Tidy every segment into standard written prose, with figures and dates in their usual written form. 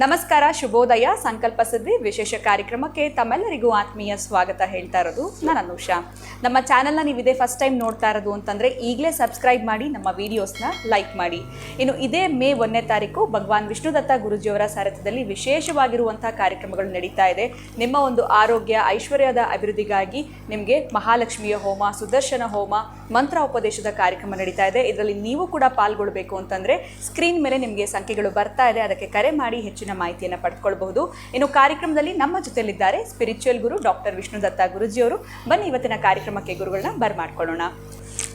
ನಮಸ್ಕಾರ, ಶುಭೋದಯ. ಸಂಕಲ್ಪ ಸಿದ್ಧಿ ವಿಶೇಷ ಕಾರ್ಯಕ್ರಮಕ್ಕೆ ತಮ್ಮೆಲ್ಲರಿಗೂ ಆತ್ಮೀಯ ಸ್ವಾಗತ ಹೇಳ್ತಾ ಇರೋದು ನಾನು ಅನುಷಾ. ನಮ್ಮ ಚಾನೆಲ್ನ ನೀವು ಇದೇ ಫಸ್ಟ್ ಟೈಮ್ ನೋಡ್ತಾ ಇರೋದು ಅಂತಂದರೆ ಈಗಲೇ ಸಬ್ಸ್ಕ್ರೈಬ್ ಮಾಡಿ, ನಮ್ಮ ವೀಡಿಯೋಸ್ನ ಲೈಕ್ ಮಾಡಿ. ಇನ್ನು ಇದೇ ಮೇ 1ನೇ ತಾರೀಕು ಭಗವಾನ್ ವಿಷ್ಣುದತ್ತ ಗುರುಜಿಯವರ ಸಾರಥ್ಯದಲ್ಲಿ ವಿಶೇಷವಾಗಿರುವಂಥ ಕಾರ್ಯಕ್ರಮಗಳು ನಡೀತಾ ಇದೆ. ನಿಮ್ಮ ಒಂದು ಆರೋಗ್ಯ ಐಶ್ವರ್ಯದ ಅಭಿವೃದ್ಧಿಗಾಗಿ ನಿಮಗೆ ಮಹಾಲಕ್ಷ್ಮಿಯ ಹೋಮ, ಸುದರ್ಶನ ಹೋಮ, ಮಂತ್ರ ಉಪದೇಶದ ಕಾರ್ಯಕ್ರಮ ನಡೀತಾ ಇದೆ. ಇದರಲ್ಲಿ ನೀವು ಕೂಡ ಪಾಲ್ಗೊಳ್ಬೇಕು ಅಂತಂದರೆ ಸ್ಕ್ರೀನ್ ಮೇಲೆ ನಿಮಗೆ ಸಂಖ್ಯೆಗಳು ಬರ್ತಾ ಇದೆ, ಅದಕ್ಕೆ ಕರೆ ಮಾಡಿ ಹೆಚ್ಚಿನ ಮಾಹಿತಿಯನ್ನು ಪಡೆದುಕೊಳ್ಳಬಹುದು. ಇನ್ನು ಕಾರ್ಯಕ್ರಮದಲ್ಲಿ ನಮ್ಮ ಜೊತೆಲಿದ್ದಾರೆ ಸ್ಪಿರಿಚುವಲ್ ಗುರು ಡಾಕ್ಟರ್ ವಿಷ್ಣುದತ್ತ ಗುರುಜಿಯವರು. ಬನ್ನಿ ಇವತ್ತಿನ ಕಾರ್ಯಕ್ರಮಕ್ಕೆ ಗುರುಗಳನ್ನ ಬರ್ಮಾಡ್ಕೊಳ್ಳೋಣ.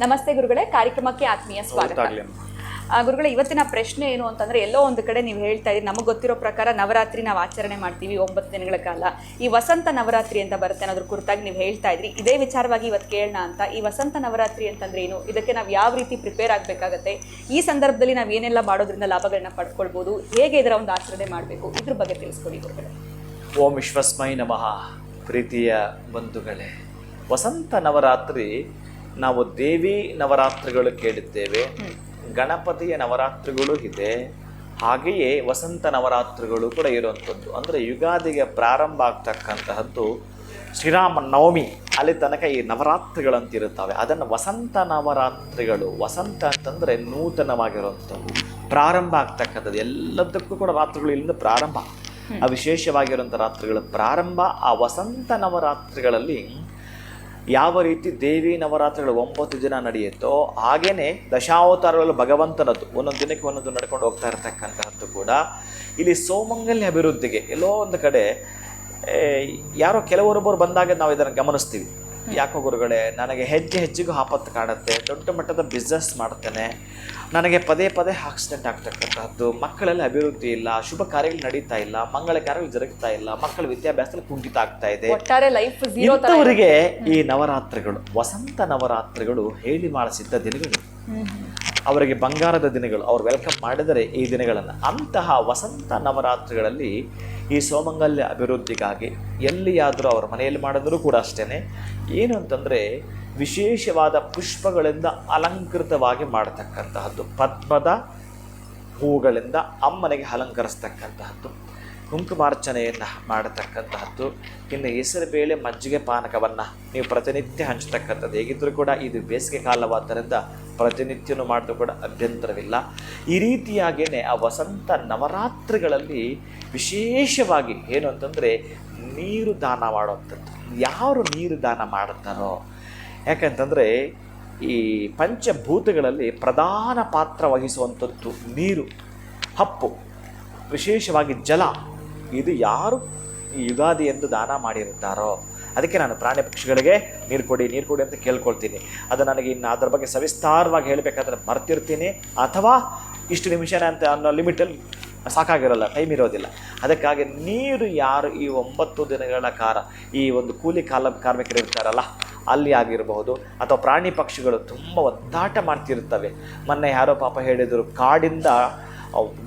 ನಮಸ್ತೆ ಗುರುಗಳೇ, ಕಾರ್ಯಕ್ರಮಕ್ಕೆ ಆತ್ಮೀಯ ಸ್ವಾಗತ. ಗುರುಗಳೇ, ಇವತ್ತಿನ ಪ್ರಶ್ನೆ ಏನು ಅಂತಂದರೆ, ಎಲ್ಲೋ ಒಂದು ಕಡೆ ನೀವು ಹೇಳ್ತಾ ಇದ್ದೀರಿ, ನಮಗೆ ಗೊತ್ತಿರೋ ಪ್ರಕಾರ ನವರಾತ್ರಿ ನಾವು ಆಚರಣೆ ಮಾಡ್ತೀವಿ 9 ದಿನಗಳ ಕಾಲ. ಈ ವಸಂತ ನವರಾತ್ರಿ ಅಂತ ಬರುತ್ತೆ ಅನ್ನೋದ್ರ ಕುರಿತಾಗಿ ನೀವು ಹೇಳ್ತಾ ಇದ್ರಿ. ಇದೇ ವಿಚಾರವಾಗಿ ಇವತ್ತು ಕೇಳೋಣ ಅಂತ. ಈ ವಸಂತ ನವರಾತ್ರಿ ಅಂತಂದ್ರೆ ಏನು, ಇದಕ್ಕೆ ನಾವು ಯಾವ ರೀತಿ ಪ್ರಿಪೇರ್ ಆಗಬೇಕಾಗತ್ತೆ, ಈ ಸಂದರ್ಭದಲ್ಲಿ ನಾವು ಏನೆಲ್ಲ ಮಾಡೋದ್ರಿಂದ ಲಾಭಗಳನ್ನ ಪಡ್ಕೊಳ್ಬೋದು, ಹೇಗೆ ಇದರ ಒಂದು ಆಚರಣೆ ಮಾಡಬೇಕು, ಇದ್ರ ಬಗ್ಗೆ ತಿಳಿಸ್ಕೊಡಿ ಗುರುಗಳೇ. ಓಂ ವಿಶ್ವಸ್ಮೈ ನಮಃ. ಪ್ರೀತಿಯ ಬಂಧುಗಳೇ, ವಸಂತ ನವರಾತ್ರಿ ನಾವು ದೇವಿ ನವರಾತ್ರಿಗಳು ಕೇಳಿದ್ದೇವೆ, ಗಣಪತಿಯ ನವರಾತ್ರಿಗಳು ಇದೆ, ಹಾಗೆಯೇ ವಸಂತ ನವರಾತ್ರಿಗಳು ಕೂಡ ಇರುವಂಥದ್ದು. ಅಂದರೆ ಯುಗಾದಿಗೆ ಪ್ರಾರಂಭ ಆಗ್ತಕ್ಕಂತಹದ್ದು ಶ್ರೀರಾಮ ನವಮಿ, ಅಲ್ಲಿ ತನಕ ಈ ನವರಾತ್ರಿಗಳಂತಿರುತ್ತವೆ. ಅದನ್ನು ವಸಂತ ನವರಾತ್ರಿಗಳು. ವಸಂತ ಅಂತಂದರೆ ನೂತನವಾಗಿರುವಂಥದ್ದು, ಪ್ರಾರಂಭ ಆಗ್ತಕ್ಕಂಥದ್ದು. ಎಲ್ಲದಕ್ಕೂ ಕೂಡ ರಾತ್ರಿಗಳು ಇಲ್ಲಿಂದ ಪ್ರಾರಂಭ. ಆ ವಿಶೇಷವಾಗಿರುವಂಥ ರಾತ್ರಿಗಳ ಪ್ರಾರಂಭ. ಆ ವಸಂತ ನವರಾತ್ರಿಗಳಲ್ಲಿ ಯಾವ ರೀತಿ ದೇವಿ ನವರಾತ್ರಿಗಳು 9 ದಿನ ನಡೆಯುತ್ತೋ ಹಾಗೇನೆ ದಶಾವತಾರಗಳು ಭಗವಂತನದ್ದು ಒಂದೊಂದು ದಿನಕ್ಕೆ ಒಂದೊಂದು ನಡ್ಕೊಂಡು ಹೋಗ್ತಾ ಇರತಕ್ಕಂತಹದ್ದು ಕೂಡ ಇಲ್ಲಿ ಸೌಮಂಗಲ್ಯ ಅಭಿವೃದ್ಧಿಗೆ ಎಲ್ಲೋ ಒಂದು ಕಡೆ ಯಾರೋ ಕೆಲವರೊಬ್ಬರು ಬಂದಾಗ ನಾವು ಇದನ್ನು ಗಮನಿಸ್ತೀವಿ. ಯಾಕೋ ಗುರುಗಳೇ, ನನಗೆ ಹೆಚ್ಚಿಗೂ ಆಪತ್ತು ಕಾಣುತ್ತೆ, ದೊಡ್ಡ ಮಟ್ಟದ ಬಿಸ್ನೆಸ್ ಮಾಡ್ತೇನೆ, ನನಗೆ ಪದೇ ಪದೇ ಆಕ್ಸಿಡೆಂಟ್ ಆಗ್ತಕ್ಕಂಥದ್ದು, ಮಕ್ಕಳಲ್ಲಿ ಅಭಿವೃದ್ಧಿ ಇಲ್ಲ, ಶುಭ ಕಾರ್ಯಗಳು ನಡೀತಾ ಇಲ್ಲ, ಮಂಗಳ ಕಾರ್ಯಗಳು ಜರುಗ್ತಾ ಇಲ್ಲ, ಮಕ್ಕಳ ವಿದ್ಯಾಭ್ಯಾಸದಲ್ಲಿ ಕುಂಠಿತ ಆಗ್ತಾ ಇದೆ. ಇಂಥವರಿಗೆ ಈ ನವರಾತ್ರಿಗಳು, ವಸಂತ ನವರಾತ್ರಿಗಳು ಹೇಳಿ ಮಾಡಿಸಿದ್ದ ದಿನಗಳು, ಅವರಿಗೆ ಬಂಗಾರದ ದಿನಗಳು. ಅವ್ರು ವೆಲ್ಕಮ್ ಮಾಡಿದರೆ ಈ ದಿನಗಳನ್ನು. ಅಂತಹ ವಸಂತ ನವರಾತ್ರಿಗಳಲ್ಲಿ ಈ ಸೌಮಂಗಲ್ಯ ಅಭಿವೃದ್ಧಿಗಾಗಿ ಎಲ್ಲಿಯಾದರೂ ಅವರ ಮನೆಯಲ್ಲಿ ಮಾಡಿದ್ರೂ ಕೂಡ ಅಷ್ಟೇ, ಏನು ಅಂತಂದರೆ ವಿಶೇಷವಾದ ಪುಷ್ಪಗಳಿಂದ ಅಲಂಕೃತವಾಗಿ ಮಾಡತಕ್ಕಂತಹದ್ದು, ಪದ್ಮದ ಹೂಗಳಿಂದ ಅಮ್ಮನಿಗೆ ಅಲಂಕರಿಸ್ತಕ್ಕಂತಹದ್ದು, ಕುಂಕುಮಾರ್ಚನೆಯನ್ನು ಮಾಡತಕ್ಕಂತಹದ್ದು, ಇನ್ನು ಹೆಸರುಬೇಳೆ ಮಜ್ಜಿಗೆ ಪಾನಕವನ್ನು ನೀವು ಪ್ರತಿನಿತ್ಯ ಹಂಚತಕ್ಕಂಥದ್ದು. ಹೇಗಿದ್ದರೂ ಕೂಡ ಇದು ಬೇಸಿಗೆ ಕಾಲವಾದ್ದರಿಂದ ಪ್ರತಿನಿತ್ಯನೂ ಮಾಡಿದ್ರೂ ಕೂಡ ಅಭ್ಯಂತರವಿಲ್ಲ. ಈ ರೀತಿಯಾಗಿಯೇ ಆ ವಸಂತ ನವರಾತ್ರಿಗಳಲ್ಲಿ ವಿಶೇಷವಾಗಿ ಏನು ಅಂತಂದರೆ ನೀರು ದಾನ ಮಾಡುವಂಥದ್ದು. ಯಾರು ನೀರು ದಾನ ಮಾಡುತ್ತಾರೋ, ಯಾಕಂತಂದರೆ ಈ ಪಂಚಭೂತಗಳಲ್ಲಿ ಪ್ರಧಾನ ಪಾತ್ರ ವಹಿಸುವಂಥದ್ದು ನೀರು, ಹಪ್ಪು, ವಿಶೇಷವಾಗಿ ಜಲ. ಇದು ಯಾರು ಈ ಯುಗಾದಿ ಎಂದು ದಾನ ಮಾಡಿರುತ್ತಾರೋ ಅದಕ್ಕೆ ನಾನು ಪ್ರಾಣಿ ಪಕ್ಷಿಗಳಿಗೆ ನೀರು ಕೊಡಿ ಅಂತ ಕೇಳ್ಕೊಳ್ತೀನಿ. ಅದು ನನಗೆ ಇನ್ನು ಅದರ ಬಗ್ಗೆ ಸವಿಸ್ತಾರವಾಗಿ ಹೇಳಬೇಕಾದ್ರೆ ಮರ್ತಿರ್ತೀನಿ, ಅಥವಾ ಇಷ್ಟು ನಿಮಿಷನೇ ಅಂತ ಅನ್ನೋ ಲಿಮಿಟಲ್ಲಿ ಸಾಕಾಗಿರೋಲ್ಲ, ಟೈಮ್ ಇರೋದಿಲ್ಲ. ಅದಕ್ಕಾಗಿ ನೀರು ಯಾರು ಈ 9 ದಿನಗಳ ಕಾಲ ಈ ಒಂದು ಕೂಲಿ ಕಾರ್ಮಿಕರು ಇರ್ತಾರಲ್ಲ ಅಲ್ಲಿ ಆಗಿರಬಹುದು, ಅಥವಾ ಪ್ರಾಣಿ ಪಕ್ಷಿಗಳು ತುಂಬ ಒದ್ದಾಟ ಮಾಡ್ತಿರ್ತವೆ. ಮೊನ್ನೆ ಯಾರೋ ಪಾಪ ಹೇಳಿದರು, ಕಾಡಿಂದ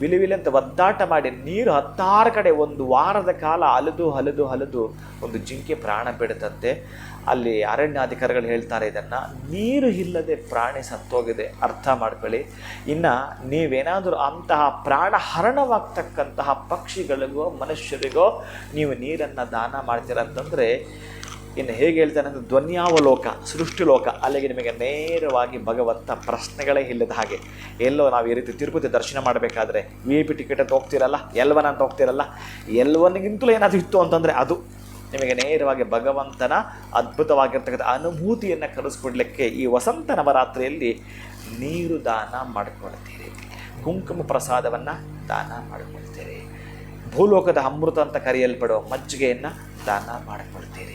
ವಿಲಿವಿಲಿ ಅಂತ ಒದ್ದಾಟ ಮಾಡಿ ನೀರು 16 ಕಡೆ 1 ವಾರದ ಕಾಲ ಹಲಿದು ಒಂದು ಜಿಂಕೆ ಪ್ರಾಣ ಬಿಡುತ್ತಂತೆ. ಅಲ್ಲಿ ಅರಣ್ಯಾಧಿಕಾರಿಗಳು ಹೇಳ್ತಾರೆ, ಇದನ್ನು ನೀರು ಇಲ್ಲದೆ ಪ್ರಾಣಿ ಸತ್ತೋಗಿದೆ, ಅರ್ಥ ಮಾಡ್ಕೊಳ್ಳಿ. ಇನ್ನು ನೀವೇನಾದರೂ ಅಂತಹ ಪ್ರಾಣ ಹರಣವಾಗ್ತಕ್ಕಂತಹ ಪಕ್ಷಿಗಳಿಗೋ ಮನುಷ್ಯರಿಗೋ ನೀವು ನೀರನ್ನು ದಾನ ಮಾಡ್ತೀರಂತಂದರೆ, ಇನ್ನು ಹೇಗೆ ಹೇಳ್ತಾನೆ ಅಂದರೆ ಧ್ವನ್ಯಾವಲೋಕ, ಸೃಷ್ಟಿಲೋಕ, ಅಲ್ಲಿಗೆ ನಿಮಗೆ ನೇರವಾಗಿ ಭಗವಂತ ಪ್ರಶ್ನೆಗಳೇ ಇಲ್ಲದ ಹಾಗೆ. ಎಲ್ಲೋ ನಾವು ಈ ರೀತಿ ತಿರುಪತಿ ದರ್ಶನ ಮಾಡಬೇಕಾದ್ರೆ VIP ಟಿಕೆಟ್ ಅಂತ ಹೋಗ್ತಿರಲ್ಲ, L1 ಅಂತ ಹೋಗ್ತಿರಲ್ಲ, L1ಗಿಂತಲೂ ಏನಾದರೂ ಇತ್ತು ಅಂತಂದರೆ ಅದು ನಿಮಗೆ ನೇರವಾಗಿ ಭಗವಂತನ ಅದ್ಭುತವಾಗಿರ್ತಕ್ಕಂಥ ಅನುಭೂತಿಯನ್ನು ಕಲಿಸ್ಕೊಡ್ಲಿಕ್ಕೆ ಈ ವಸಂತ ನವರಾತ್ರಿಯಲ್ಲಿ ನೀರು ದಾನ ಮಾಡಿಕೊಳ್ತೀರಿ, ಕುಂಕುಮ ಪ್ರಸಾದವನ್ನು ದಾನ ಮಾಡಿಕೊಳ್ತೀರಿ, ಭೂಲೋಕದ ಅಮೃತ ಅಂತ ಕರೆಯಲ್ಪಡುವ ಮಜ್ಜಿಗೆಯನ್ನು ದಾನ ಮಾಡಿಕೊಳ್ತೀರಿ.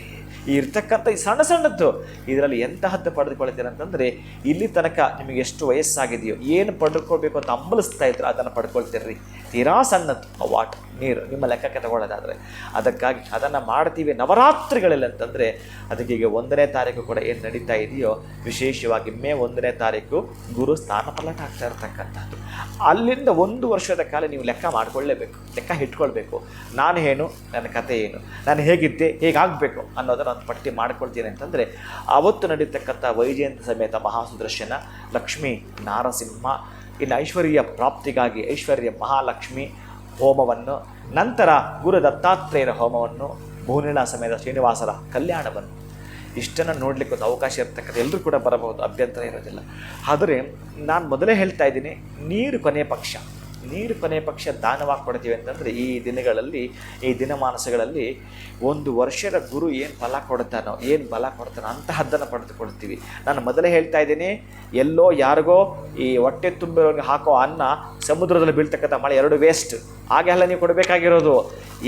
ಈ ಇರ್ತಕ್ಕಂಥ ಈ ಸಣ್ಣದ್ದು ಇದರಲ್ಲಿ ಎಂತಹದ್ದು ಪಡೆದುಕೊಳ್ತೀರ ಅಂತಂದರೆ, ಇಲ್ಲಿ ತನಕ ನಿಮಗೆ ಎಷ್ಟು ವಯಸ್ಸಾಗಿದೆಯೋ, ಏನು ಪಡ್ಕೊಳ್ಬೇಕು ಅಂತ ಹಂಬಲಿಸ್ತಾ ಇದ್ರು ಅದನ್ನು ಪಡ್ಕೊಳ್ತೀರ್ರಿ. ತೀರಾ ಸಣ್ಣದ್ದು ವಾಟರ್, ನೀರು ನಿಮ್ಮ ಲೆಕ್ಕಕ್ಕೆ ತಗೊಳ್ಳೋದಾದರೆ. ಅದಕ್ಕಾಗಿ ಅದನ್ನು ಮಾಡ್ತೀವಿ ನವರಾತ್ರಿಗಳಲ್ಲಿ ಅಂತಂದರೆ, ಅದಕ್ಕೆ ಈಗ 1ನೇ ತಾರೀಕು ಕೂಡ ಏನು ನಡೀತಾ ಇದೆಯೋ, ವಿಶೇಷವಾಗಿ ಮೇ 1ನೇ ತಾರೀಕು ಗುರು ಸ್ಥಾನ ಪಲ್ಲಟ ಆಗ್ತಾ ಇರ್ತಕ್ಕಂಥದ್ದು. ಅಲ್ಲಿಂದ 1 ವರ್ಷದ ಕಾಲ ನೀವು ಲೆಕ್ಕ ಮಾಡಿಕೊಳ್ಳೇಬೇಕು, ಲೆಕ್ಕ ಇಟ್ಕೊಳ್ಬೇಕು. ನಾನು ಏನು, ನನ್ನ ಕತೆ ಏನು, ನಾನು ಹೇಗಿದ್ದೆ, ಹೇಗಾಗಬೇಕು ಅನ್ನೋದನ್ನು ಒಂದು ಪಟ್ಟಿ ಮಾಡ್ಕೊಳ್ತೀನಿ ಅಂತಂದರೆ, ಅವತ್ತು ನಡೀತಕ್ಕಂಥ ವೈಜಯಂತ ಸಮೇತ ಮಹಾಸುದರ್ಶನ, ಲಕ್ಷ್ಮೀ ನಾರಸಿಂಹ, ಇನ್ನು ಐಶ್ವರ್ಯ ಪ್ರಾಪ್ತಿಗಾಗಿ ಐಶ್ವರ್ಯ ಮಹಾಲಕ್ಷ್ಮಿ, ಹೋಮವನ್ನು, ನಂತರ ಗುರು ದತ್ತಾತ್ರೇಯರ ಹೋಮವನ್ನು, ಭೂನಿಳ ಸಮೇತ ಶ್ರೀನಿವಾಸರ ಕಲ್ಯಾಣವನ್ನು, ಇಷ್ಟನ್ನು ನೋಡಲಿಕ್ಕೆ ಒಂದು ಅವಕಾಶ ಇರ್ತಕ್ಕಂಥ ಎಲ್ಲರೂ ಕೂಡ ಬರಬಹುದು, ಅಭ್ಯಂತರ ಇರೋದಿಲ್ಲ. ಆದರೆ ನಾನು ಮೊದಲೇ ಹೇಳ್ತಾ ಇದ್ದೀನಿ, ನೀರು ಕೊನೆಯ ಪಕ್ಷ ದಾನವಾಗಿ ಕೊಡ್ತೀವಿ ಅಂತಂದರೆ ಈ ದಿನಗಳಲ್ಲಿ, ಈ ದಿನಮಾನಸಗಳಲ್ಲಿ ಒಂದು ವರ್ಷದ ಗುರು ಏನು ಬಲ ಕೊಡ್ತಾನೋ ಅಂತಹದ್ದನ್ನು ಪಡೆದುಕೊಳ್ತೀವಿ. ನಾನು ಮೊದಲೇ ಹೇಳ್ತಾ ಇದ್ದೀನಿ, ಎಲ್ಲೋ ಯಾರಿಗೋ ಈ ಹೊಟ್ಟೆ ತುಂಬಿರೋರಿಗೆ ಹಾಕೋ ಅನ್ನ ಸಮುದ್ರದಲ್ಲಿ ಬೀಳ್ತಕ್ಕಂಥ ಮಳೆ ಎರಡು ವೇಸ್ಟ್. ಹಾಗೆಲ್ಲ ನೀವು ಕೊಡಬೇಕಾಗಿರೋದು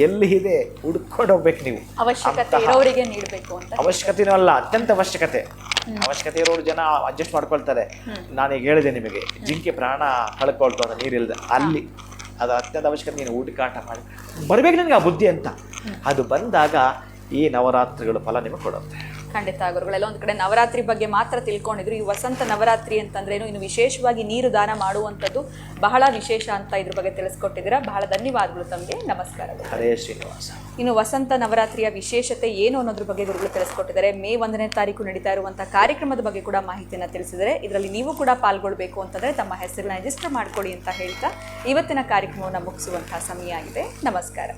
ಎಲ್ಲಿ ಇದೆ ಹುಡ್ಕೊಂಡು ಹೋಗ್ಬೇಕು ನೀವು. ಅವಶ್ಯಕತೆ ಇರೋರಿಗೆ ನೀಡಬೇಕು ಅಂತ. ಅವಶ್ಯಕತೆನೂ ಅಲ್ಲ, ಅತ್ಯಂತ ಅವಶ್ಯಕತೆ ಇರೋರು ಜನ ಅಡ್ಜಸ್ಟ್ ಮಾಡ್ಕೊಳ್ತಾರೆ. ನಾನೀಗ ಹೇಳಿದೆ ನಿಮಗೆ, ಜಿಂಕೆ ಪ್ರಾಣ ಕಳ್ಕೊಳ್ತು ನೀರಿಲ್ಲದೆ, ಅಲ್ಲಿ ಅದು ಅತ್ಯಂತ ಅವಶ್ಯಕತೆ. ನೀನು ಊಟಕಾಟ ಮಾಡಿ ಬರ್ಬೇಕು ನನಗೆ ಆ ಬುದ್ಧಿ ಅಂತ. ಅದು ಬಂದಾಗ ಈ ನವರಾತ್ರಿಗಳು ಫಲ ನಿಮಗೆ ಕೊಡುತ್ತೆ. ಖಂಡಿತ ಗುರುಗಳೆಲ್ಲ ಒಂದು ಕಡೆ ನವರಾತ್ರಿ ಬಗ್ಗೆ ಮಾತ್ರ ತಿಳ್ಕೊಂಡಿದ್ರು. ಈ ವಸಂತ ನವರಾತ್ರಿ ಅಂತಂದ್ರೇನು, ಇನ್ನು ವಿಶೇಷವಾಗಿ ನೀರು ದಾನ ಮಾಡುವಂಥದ್ದು ಬಹಳ ವಿಶೇಷ ಅಂತ ಇದ್ರ ಬಗ್ಗೆ ತಿಳಿಸ್ಕೊಟ್ಟಿದ್ದೀರಾ. ಬಹಳ ಧನ್ಯವಾದಗಳು ತಮಗೆ. ನಮಸ್ಕಾರಗಳು. ಹರೇ ಶ್ರೀನಿವಾಸ. ಇನ್ನು ವಸಂತ ನವರಾತ್ರಿಯ ವಿಶೇಷತೆ ಏನು ಅನ್ನೋದ್ರ ಬಗ್ಗೆ ಗುರುಗಳು ತಿಳಿಸ್ಕೊಟ್ಟಿದ್ದಾರೆ. ಮೇ 1ನೇ ತಾರೀಕು ನಡೀತಾ ಇರುವಂತಹ ಕಾರ್ಯಕ್ರಮದ ಬಗ್ಗೆ ಕೂಡ ಮಾಹಿತಿಯನ್ನು ತಿಳಿಸಿದರೆ, ಇದರಲ್ಲಿ ನೀವು ಕೂಡ ಪಾಲ್ಗೊಳ್ಬೇಕು ಅಂತಂದ್ರೆ ತಮ್ಮ ಹೆಸರನ್ನ ರಿಜಿಸ್ಟರ್ ಮಾಡ್ಕೊಳ್ಳಿ ಅಂತ ಹೇಳ್ತಾ ಇವತ್ತಿನ ಕಾರ್ಯಕ್ರಮವನ್ನು ಮುಗಿಸುವಂತಹ ಸಮಯ ಆಗಿದೆ. ನಮಸ್ಕಾರ.